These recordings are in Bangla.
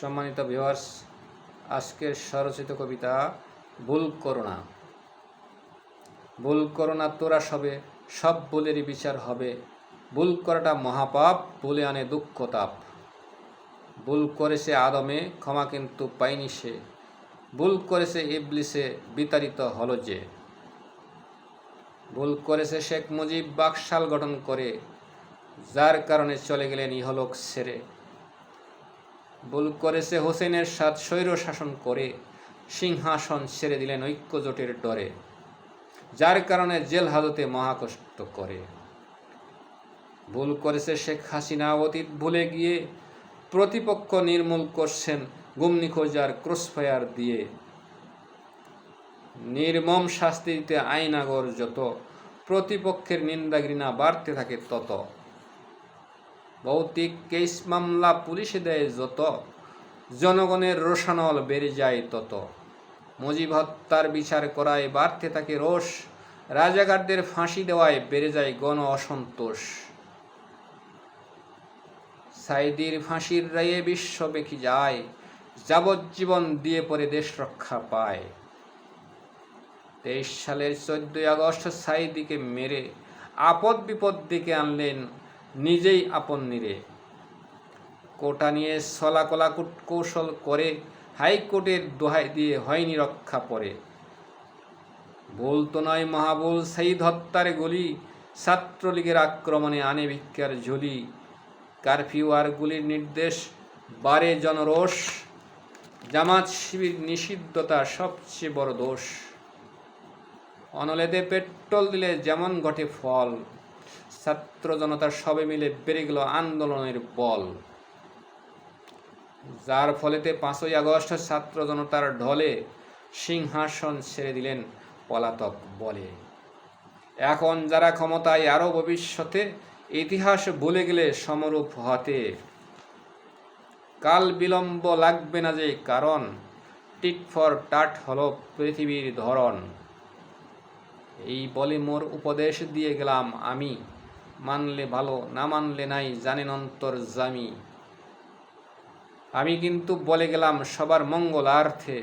সম্মানিত ভিউয়ার্স, আজকের স্বরচিত কবিতা ভুল করো না। ভুল করো না তোরা সবে, সব ভুলেরই বিচার হবে। ভুল করাটা মহাপাপ, ভুলে আনে দুঃখ তাপ। ভুল করেছে আদমে, ক্ষমা কিন্তু পায়নি সে। ভুল করেছে ইবলিসে, বিতাড়িত হলো যে। ভুল করেছে শেখ মুজিব বাকশাল গঠন করে, যার কারণে চলে গেলেন ইহলোক ছেড়ে। ভুল করেছে হোসেন এরশাদ স্বৈর শাসন করে, সিংহাসন ছেড়ে দিলেন ঐক্যজোটের ডরে, যার কারণে জেল হাজতে মহাকষ্ট করে। ভুল করেছে শেখ হাসিনা অতীত ভুলে গিয়ে, প্রতিপক্ষ নির্মূল করছেন গুম নিখোঁজার ক্রসফায়ার দিয়ে। নির্মম শাস্তি দিতে আইন আগর যত, প্রতিপক্ষের নিন্দা ঘৃণা বাড়তে থাকে তত। ভৌতিক কেস মামলা পুলিশে দেয় যত, জনগণের রোষানল বেড়ে যায় তত। মুজিব হত্যার বিচার করায় বাড়তে থাকে রোষ, রাজাকারদের ফাঁসি দেওয়ায় বেড়ে যায় গণ অসন্তোষ। সাইদির ফাঁসির রায়ে বিশ্ব বেঁকে যায়, যাবজ্জীবন দিয়ে পরে দেশ রক্ষা পায়। 23 সালের 14 আগস্ট সাইদিকে মেরে আপদ বিপদ ডেকে আনলেন নিজেই আপন নিরে। কোটা নিয়ে ছলাকলা কৌশল করে, হাইকোর্টের দোহাই দিয়ে হয়নি রক্ষা পরে। ভুল তো নয় মহাভুল শহীদ হত্যার গুলি, ছাত্রলীগের আক্রমণে আনে ভিক্ষার ঝুলি। কারফিউ আর গুলির নির্দেশ বাড়ে জনরোষ, জামাত শিবির নিষিদ্ধতা সবচেয়ে বড় দোষ। অনলেতে পেট্রোল দিলে যেমন ঘটে ফল, ছাত্র জনতা সবে মিলে বেড়ে গেল আন্দোলনের বল। যার ফলেতে 5ই আগস্ট ছাত্র জনতার ঢলে, সিংহাসন ছেড়ে দিলেন পলাতক বলে। এখন যারা ক্ষমতায় আরও ভবিষ্যতে, ইতিহাস ভুলে গেলে সমরূপ হতে। কাল বিলম্ব লাগবে না যে কারণ, টিট ফর টাট হলো পৃথিবীর ধরন। এই বলে মোর উপদেশ দিয়ে গেলাম আমি, মানলে ভালো না মানলে নাই জানেন অন্তর্যামী। আমি কিন্তু বলে গেলাম সবার মঙ্গলার্থে,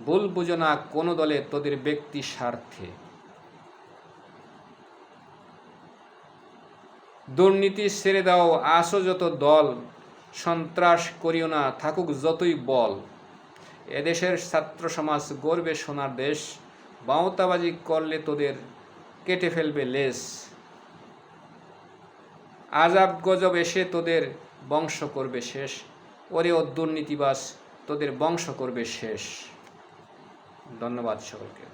ভুল বুঝো না কোনো দলে তোদের ব্যক্তি স্বার্থে। দুর্নীতি ছেড়ে দাও আসো যত দল, সন্ত্রাস করিও না থাকুক যতই বল। এদেশের ছাত্র সমাজ গর্বে সোনার দেশ, বাউতাবাজি করলে তোদের কেটে ফেলবে লেস। আজাব গজব এসে তোদের বংশ করবে শেষ, ওরে ও দুর্নীতিবাজ তোদের বংশ করবে শেষ। ধন্যবাদ সকলকে।